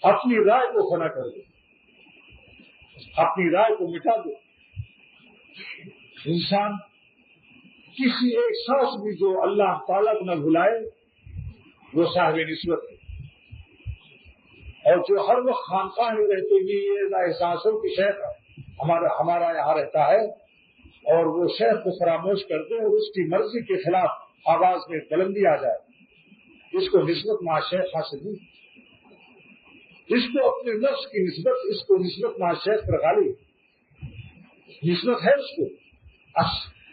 अपनी राय को फना कर दो, अपनी राय को मिटा दो। इंसान किसी एक सांस भी जो अल्लाह ताला को न भुलाए वो साहिब निस्बत है, और जो हर वक्त खानकाह में रहते हुए ये एहसास हो कि शेख हमारा यहाँ रहता है और वो शेख को फरामोश कर दे और उसकी मर्जी के खिलाफ आवाज में बुलंदी आ जाए, इसको निस्बत माशेख हासिल नहीं। इसको अपने नफ्स की निस्बत, इसको निस्बत माशेख पर गाली निस्बत है उसको।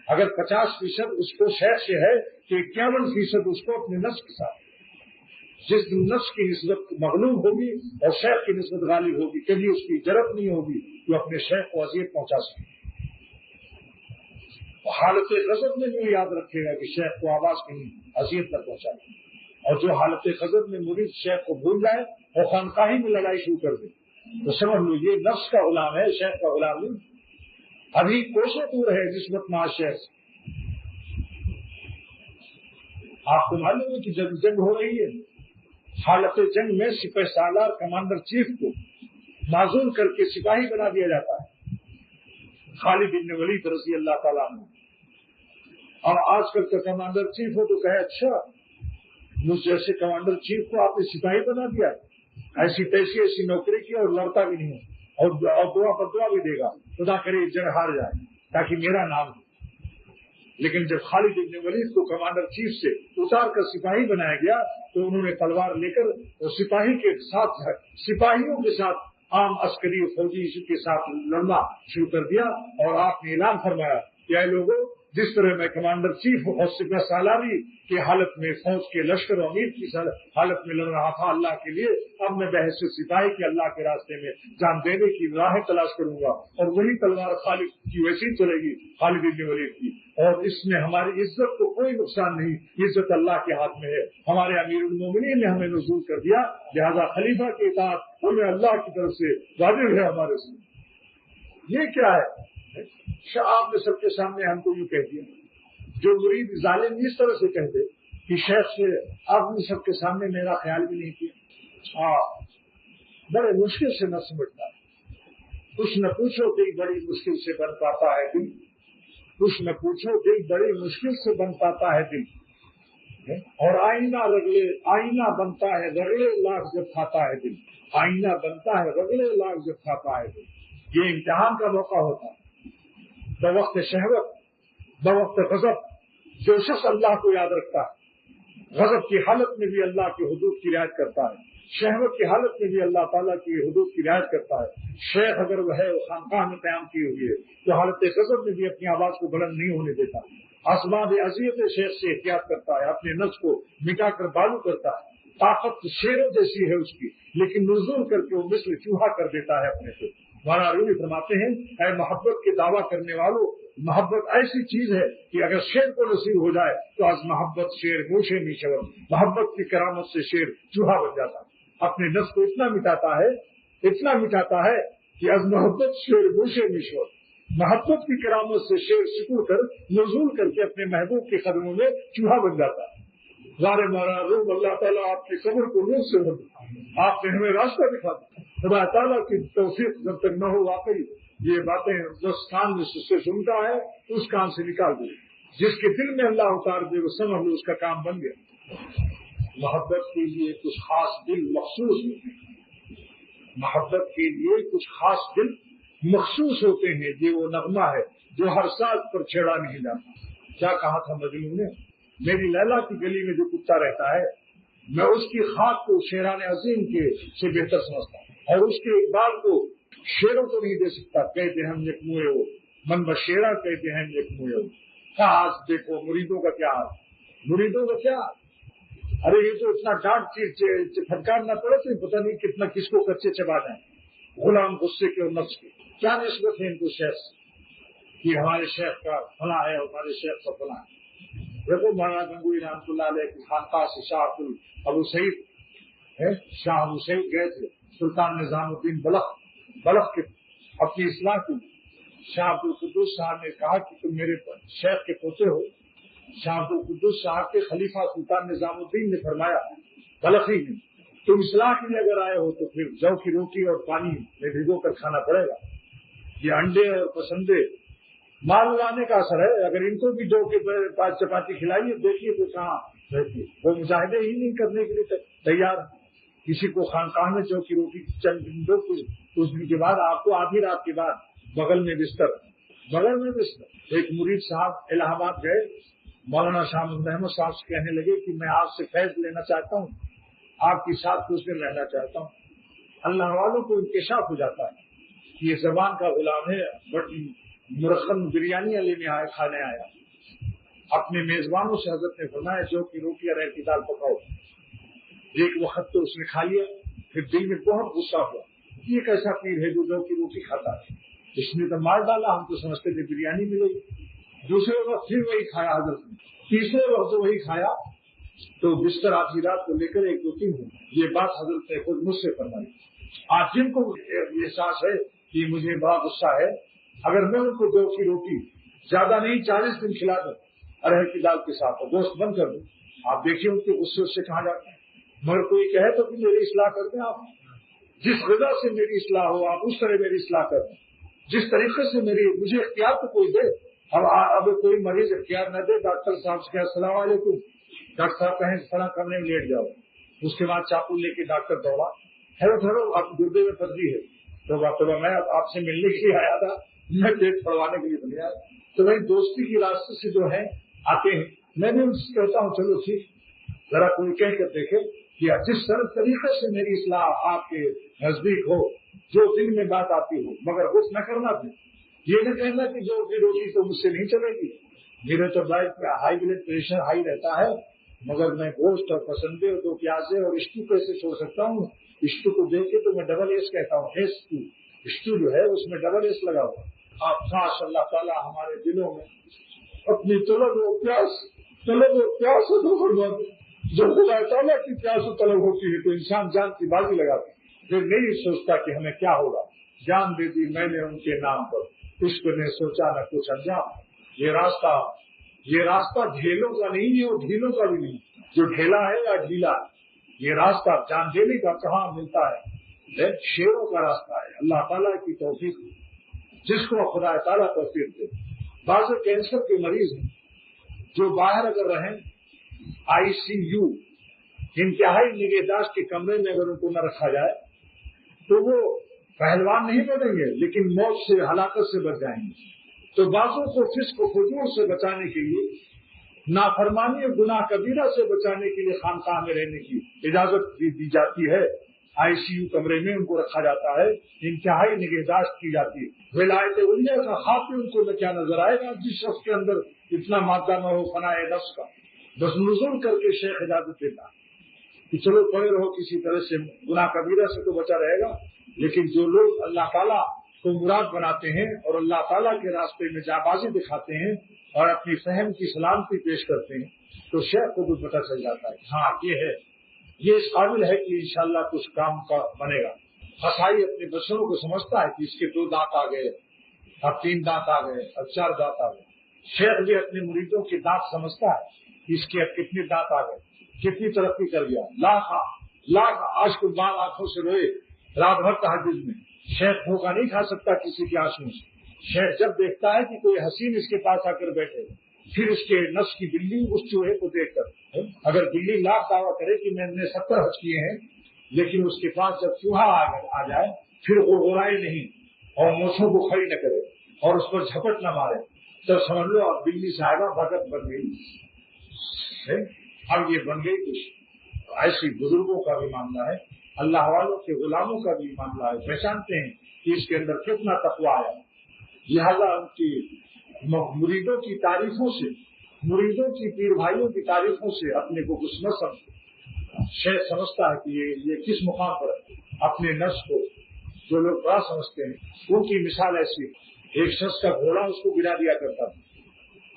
अगर 50% उसको शेख से है तो 51% उसको अपने नफ्स के साथ। जिस दिन नफ्स की निस्बत मगलूब होगी और शेख की निस्बत गालिब होगी, कभी उसकी जरूरत नहीं होगी कि अपने शेख को अजियत पहुंचा सके। हालत गजब में जो याद रखेगा कि शेख को आवाज कहीं अजियत न पहुंचाए, और जो हालत गजब में मुरीद शेख को भूल जाए और खानकाही में लड़ाई शुरू कर दे, तो समझ लो ये नफ्स का गुलाम है, शेख का गुलाम नहीं। अभी कोसों दूर है निस्बत मां शेख। आपको मालूम है कि जब जंग हो रही है, हालत जंग में सिपाही सालार कमांडर चीफ को माजूल करके सिपाही बना दिया जाता है, खालिद इब्न वलीद रज़ी अल्लाह ताला अन्हु। और आजकल का कमांडर चीफ हो तो कहे अच्छा मुझ जैसे कमांडर चीफ को आपने सिपाही बना दिया, ऐसी तैसी ऐसी नौकरी की और लड़ता भी नहीं और दुआ पर दुआ भी देगा, खुदा करे जंग हार जाए ताकि मेरा नाम हो। लेकिन जब खालिद इब्न वलीद को कमांडर चीफ से उतार कर सिपाही बनाया गया तो उन्होंने तलवार लेकर और सिपाही के साथ सिपाहियों के साथ आम अस्करी फौजी के साथ लड़ना शुरू कर दिया। और आपने ऐलान फरमाया कि ऐ लोगों, जिस तरह मैं कमांडर चीफ और सिपह सालारी की हालत में फौज के लश्कर अमीर की हालत में लड़ रहा था अल्लाह के लिए, अब मैं बहैसियत सिपाही के अल्लाह के रास्ते में जान देने की राहें तलाश करूंगा। और वही तलवार खालिद की वैसी चलेगी, खालिद इब्न वलीद की, और इसमें हमारी इज्जत को कोई नुकसान नहीं, इज्जत अल्लाह के हाथ में है। हमारे अमीरुल मोमिनीन ने हमें नज़ूल कर दिया, लिहाजा खलीफा की इताअत हमें अल्लाह की तरफ से वाजिब है हमारे से। ये क्या है? आपने सबके सामने हमको यूं कह दिया। जो मुरीद जालिम इस तरह से कह दे कि शेख से आपने सबके सामने मेरा ख्याल भी नहीं किया, बड़े मुश्किल से न समझता है। कुछ न पूछो दिल बड़ी मुश्किल से बन पाता है दिल, कुछ न पूछो दिल बड़ी मुश्किल से बन पाता है दिल। और आईना बनता है रगड़े लाख जब खाता है दिल, आईना बनता है रगड़े लाख जब खाता है दिल। ये इम्तिहान का मौका होता है। बवक्त शहवत बवक्त गजब, जो शख्स अल्लाह को याद रखता है गजब की हालत में भी अल्लाह की हुदूद की रियायत करता है, शहवत की हालत में भी अल्लाह ताला की हुदूद की रियायत करता है। शेख अगर वह है खानकाह में कयाम की हुई है तो हालत गजब में भी अपनी आवाज को बुलंद नहीं होने देता। असबाब अज़ियत शेख से एहतियात करता है, अपने नफ्स को मिटाकर बालू करता है। ताकत शेरों जैसी है उसकी, लेकिन नुज़ूल करके वो मिस्ल चूहा कर देता है अपने से। मौलाना रूमी फरमाते हैं, ऐ मोहब्बत के दावा करने वालों, मोहब्बत ऐसी चीज है कि अगर शेर को नसीब हो जाए तो आज मोहब्बत शेर मूशे नीशवर, मोहब्बत की करामत से शेर चूहा बन जाता है। अपने नफ्स को इतना मिटाता है कि आज मोहब्बत शेर मूशे नीशवर, मोहब्बत की करामत से शेर सिकुड़ कर नज़ूल करके अपने महबूब के कदमों में चूहा बन जाता है। ज़ारे मौलाना रूम, अल्लाह ताला आपकी कब्र को नूर से भर, आपने हमें रास्ता दिखा दिया। खुदा ताला की तौफीक जब तक न हो, वाकई ये बातें जिस कान में से सुनता है उस कान से निकाल दे, जिसके दिल में अल्लाह उतार दे वो समझ लो उसका काम बन गया। मोहब्बत के लिए कुछ खास दिल मखसूस होते हैं, मोहब्बत के लिए कुछ खास दिल मखसूस होते हैं। ये वो नगमा है जो हर साल पर छेड़ा नहीं जाता। क्या कहा था मजनू ने, मेरी लैला की गली में जो कुत्ता रहता है मैं उसकी खाक को शेरान अजीम के से बेहतर समझता हूँ, और उसके इकबाल को शेरों को नहीं दे सकता। कहते हैं एक मुए हो मन बशेरा, कहते हैं एक मुए हो। आज देखो मुरीदों का क्या हाल, मुरीदों का क्या, अरे ये तो इतना डांट फटकारना पड़े तो पता नहीं कितना किसको कच्चे चबा जाए। गुलाम गुस्से के और नफ्स के क्या निस्बत है इनको शेख कि हमारे शेख का फला है, हमारे शेख का फला है। देखो मौलाना गंगोई रहमतुल्लाह अलैह की खानकाह से शाह अबू सईद गए थे सुल्तान निजामुद्दीन बलख के अपनी इस्लाह की। शाह अब्दुल कुद्दूस साहब ने कहा कि तुम मेरे शेख के पोते हो। शाह अब्दुल कुद्दूस साहब के खलीफा सुल्तान निजामुद्दीन ने फरमाया बलखी ने तुम इस्लाह के लिए अगर आए हो तो फिर जौ की रोटी और पानी में भिगो कर खाना पड़ेगा। ये अंडे और पसंदे माल लाने का असर है। अगर इनको भी जौ के पास चपाती खिलाइए, देखिए तो कहाँ रहती है। वो मुजाहिदे ही नहीं करने के लिए तैयार। किसी को खानकाह में जौ की रोटी चंद दिन दो, कुछ दिन के बाद आपको आधी रात के बाद बगल में बिस्तर। एक मुरीद साहब इलाहाबाद गए, मौलाना शाह अहमद साहब से कहने लगे कि मैं आपसे फैज लेना चाहता हूँ, आपके साथ कुछ दिन रहना चाहता हूँ। अल्लाह वालों को इंकशाफ हो जाता है कि ये जबान का गुलाम है, मुरखम बिरयानी लेने आया, खाने आया। अपने मेजबानों से हजरत ने फरमाया जौ की रोटी अरहर की दाल पकाओ। एक वक्त तो उसने खा लिया, फिर दिल में बहुत गुस्सा हुआ, ये कैसा पीर है जो जौ की रोटी खाता है, इसने तो मार डाला, हम तो समझते थे बिरयानी मिलेगी। दूसरे वक्त फिर वही खाया हजरत ने, तीसरे वक्त वही खाया तो बिस्तर आधी रात को लेकर 1-2-3 हुए। ये बात हजरत ने खुद मुझसे फरमाई। आज जिनको एहसास है कि मुझे बड़ा गुस्सा है, अगर मैं उनको जौ की रोटी ज्यादा नहीं 40 दिन खिला दूं अरहर की दाल के साथ और गोश्त बंद कर दूं, आप देखिए उनके गुस्से उससे कहाँ जाते हैं। मगर कोई कहे तो कि मेरी इस्लाह कर दें आप, जिस वजह से मेरी इस्लाह हो आप उस तरह मेरी इस्लाह कर दें, जिस तरीके से मुझे इख्तियार तो कोई दे। अब कोई मरीज इख्तियार न दे, डॉक्टर साहब से कहे अस्सलाम वालेकुम, डॉक्टर साहब कहें फला करने में लेट जाओ, उसके बाद चाकू लेके डॉक्टर दौड़ा, ठहरो आप गुर्दे में पथरी है, तो मैं आपसे मिलने के लिए आया था, मैं पेट पड़वाने के लिए नहीं आया। तो भाई दोस्ती की रास्ते से जो है आते हैं, मैं भी उनसे कहता हूँ चलो ठीक, जरा कोई कह कर देखे कि जिस तरीके से मेरी इस्लाह आपके नजदीक हो, जो दिल में बात आती हो, मगर कुछ न करना फिर ये न कहना कि जो की रोटी तो मुझसे नहीं चलेगी, मेरे तो blood high blood pressure high रहता है, मगर मैं गोश्त और पसंदे और 2 प्याजे और स्टू कैसे छोड़ सकता हूँ। स्टू को देख के तो मैं डबल एस कहता हूँ, स्टू जो है उसमें डबल एस लगा हुआ। आप खास अल्लाह ताला हमारे दिलों में अपनी तलब और प्यास जब खुदा ताला की प्यास और तलब होती है तो इंसान जान की बाजी लगाता है, फिर नहीं सोचता कि हमें क्या होगा। जान दे दी मैंने उनके नाम पर, इश्क ने सोचा न कुछ अंजाम। ये रास्ता ढेलों का नहीं है और ढीलों का भी नहीं, जो ढेला है या ढीला, ये रास्ता जान देने का कहाँ मिलता है, शेरों का रास्ता है। अल्लाह ताला की तौफीक, जिसको खुदा ताला तौफीक दे। बाज़ कैंसर के मरीज हैं जो बाहर अगर रहें ICU इंतहाई निगहदाश्त के कमरे में अगर उनको न रखा जाए तो वो पहलवान नहीं बनेंगे, लेकिन मौत से हलाकत से बच जाएंगे। तो बाजों को फिस्क और फुजूर से बचाने के लिए, नाफरमानी और गुनाह कबीरा से बचाने के लिए खानकाह में रहने की इजाजत दी जाती है। ICU कमरे में उनको रखा जाता है, इंतहाई निगहदाश्त की जाती है। विलायत उलिया का खाते उनको क्या नजर आएगा जिस शख्स के अंदर इतना मादा न हो फनाए नफ्स का। बस नुज़ूल करके शेख इजाजत देता कि चलो पड़े रहो, किसी तरह से गुनाह कबीरा से तो बचा रहेगा। लेकिन जो लोग अल्लाह ताला को मुराद बनाते हैं और अल्लाह ताला के रास्ते में जाबाजी दिखाते हैं और अपनी फहम की सलामती पेश करते हैं, तो शेख को भी पता चल जाता है हाँ ये है, ये इस काबिल है कि इंशाअल्लाह कुछ काम का बनेगा। हसाई अपने बच्चों को समझता है कि इसके 2 दांत आ गए, अब 3 दांत आ गए, अब 4 दांत आ गए। शेख भी अपने मुरीदों के दांत समझता है कि इसके अब कितने दांत आ गए, कितनी तरक्की कर गया। लाख आशिक बाल आंखों से रोए रात भर तहज्जुद में, शेख धोखा नहीं खा सकता किसी के आंसू से। शेख जब देखता है कि कोई हसीन इसके पास आकर बैठे, फिर इसके नफ्स की बिल्ली उस चूहे को देखकर, अगर बिल्ली लाख दावा करे कि मैंने 70 हज किए हैं, लेकिन उसके पास जब चूहा आ जाए फिर वो गुराए नहीं और मूछों को खड़ी न करे और उस पर झपट न मारे, तब समझ लो अब बिल्ली साहिबा भगत बन गई। अब ये बन गई कुछ ऐसी बुजुर्गों का भी मामला है, अल्लाह वालों के गुलामों का भी मामला है। पहचानते हैं कि इसके अंदर कितना तकवा आया, लिहाजा उनकी मुरीदों की तारीफों से, मुरीदों की पीर भाइयों की तारीफों से अपने को कुछ न समझे। शेख समझता है कि ये किस मुकाम पर अपने नफ्स को जो लोग बड़ा समझते हैं उनकी मिसाल ऐसी। एक शख्स का घोड़ा उसको गिरा दिया करता था,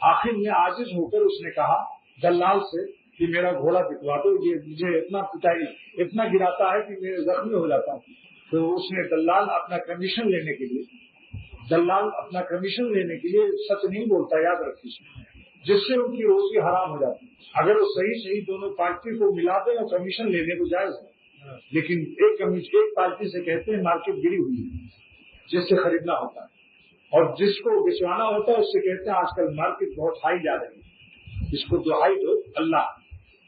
आखिर में आजिज होकर उसने कहा दल्लाल से कि मेरा घोड़ा बिकवा दो, ये मुझे इतना पिटाई इतना गिराता है कि मैं जख्मी हो जाता हूँ। तो उसने दल्लाल अपना कमीशन लेने के लिए सच नहीं बोलता, याद रखिए, जिससे उनकी रोजी हराम हो जाती है। अगर वो सही दोनों पार्टी को मिला दे और कमीशन लेने को जायज है, لیکن ایک پارٹی سے کہتے ہیں مارکیٹ گری ہوئی ہے، جس سے خریدنا ہوتا ہے، اور جس کو بچوانا ہوتا ہے اس سے کہتے ہیں آج کل مارکیٹ بہت ہائی جا رہی ہے، اس کو دعائی دو اللہ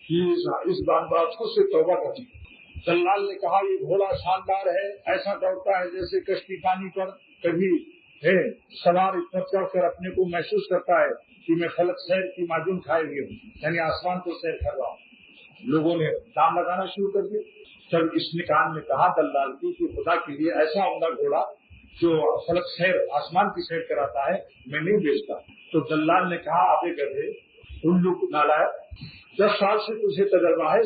کی اس باتوں سے توبہ کریں۔ دلال نے کہا یہ گھوڑا شاندار ہے، ایسا دوڑتا ہے جیسے کشتی پانی پر کبھی ہے سوار اس پر چڑھ کر اپنے کو محسوس کرتا ہے کہ میں فلک سیر کی معجون کھائے ہوئی ہوں، یعنی آسمان کو سیر کر رہا ہوں۔ لوگوں نے دام لگانا شروع کر دیا۔ تب اس نے کان میں کہا دلال کی کہ خدا کے لیے ایسا عمدہ گھوڑا جو فلک سیر آسمان کی سیر کراتا ہے میں نہیں بیچتا۔ تو دلال نے کہا آبے گدھے الو نالائق، 10 سال سے تجھے تجربہ ہے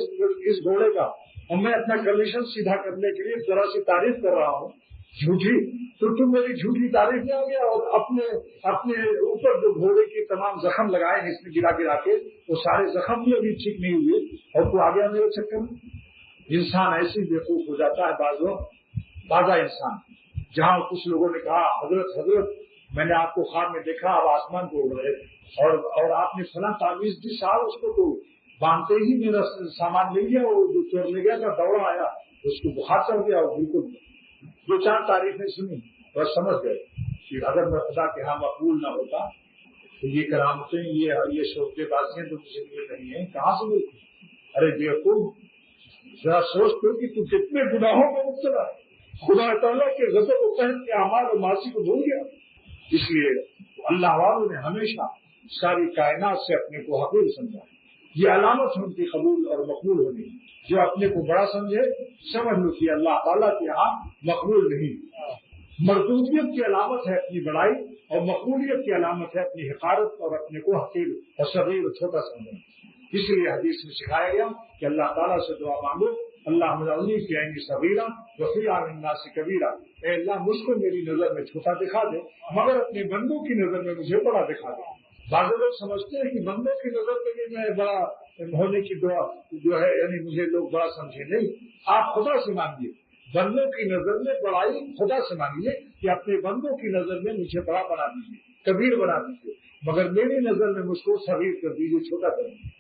اس گھوڑے کا، اور میں اپنا کمیشن سیدھا کرنے کے لیے ذرا سی تعریف کر رہا ہوں جھوٹی، تو تم میری جھوٹی تعریف میں آ گیا اور اپنے اوپر جو گھوڑے کے تمام زخم لگائے ہیں اس میں گرا کے وہ سارے زخم بھی ابھی ٹھیک نہیں ہوئے اور تو آ گیا میرے چکر میں۔ انسان ایسے بیوقوف ہو جاتا ہے بازا انسان، جہاں کچھ لوگوں نے کہا حضرت میں نے آپ کو خواب میں دیکھا آپ آسمان کو اڑ رہے اور آپ نے فلاں تعویذ دی، صاحب اس کو تو باندھتے ہی میرا سامان مل گیا، وہ جو چور لے گیا تھا دوڑا آیا، اس کو بخار چڑھ گیا اور بالکل 2-4 تعریفیں سنی اور سمجھ گئے کہ اگر میں خدا کے ہاں مقبول نہ ہوتا تو یہ کرامتیں یہ شوقے بازیاں تو مجھے لیے نہیں ہیں، کہاں سے ملتی؟ ارے بیوقوف ذرا سوچ تو کہ تو کتنے گناہوں میں مبتلا ہے، خدا تعالیٰ کے غضب و قہر کے اعمال اور معاصی کو بھول گیا۔ اس لیے اللہ والوں نے ہمیشہ ساری کائنات سے اپنے کو حقیر سمجھا، یہ علامت ہے ان کی قبول اور مقبول ہونے کی۔ جو اپنے کو بڑا سمجھے سمجھ لو کہ اللہ تعالیٰ کے یہاں مقبول نہیں۔ مردودیت کی علامت ہے اپنی بڑائی اور مقبولیت کی علامت ہے اپنی حقارت اور اپنے کو حقیر اور صغیر اور چھوٹا سمجھنا۔ اس لیے حدیث میں سکھایا گیا کہ اللہ تعالیٰ سے دعا مانگو اللہ مجھے کی آئیں گی صغیرہ وفی الناس کبیرہ، اے اللہ مجھ کو میری نظر میں چھوٹا دکھا دے مگر اپنے بندوں کی نظر میں مجھے بڑا دکھا دے۔ بعض لوگ سمجھتے ہیں کہ بندوں کی نظر میں بھی میں بڑا ہونے کی دعا جو ہے یعنی مجھے لوگ بڑا سمجھے، نہیں، آپ خدا سے مانگیے، بندوں کی نظر میں بڑائی خدا سے مانگیے کہ اپنے بندوں کی نظر میں مجھے بڑا بنا دیجیے، کبیر بنا دیجیے، مگر میری نظر میں مجھ کو صغیر کر دیجیے، چھوٹا کر دیجیے۔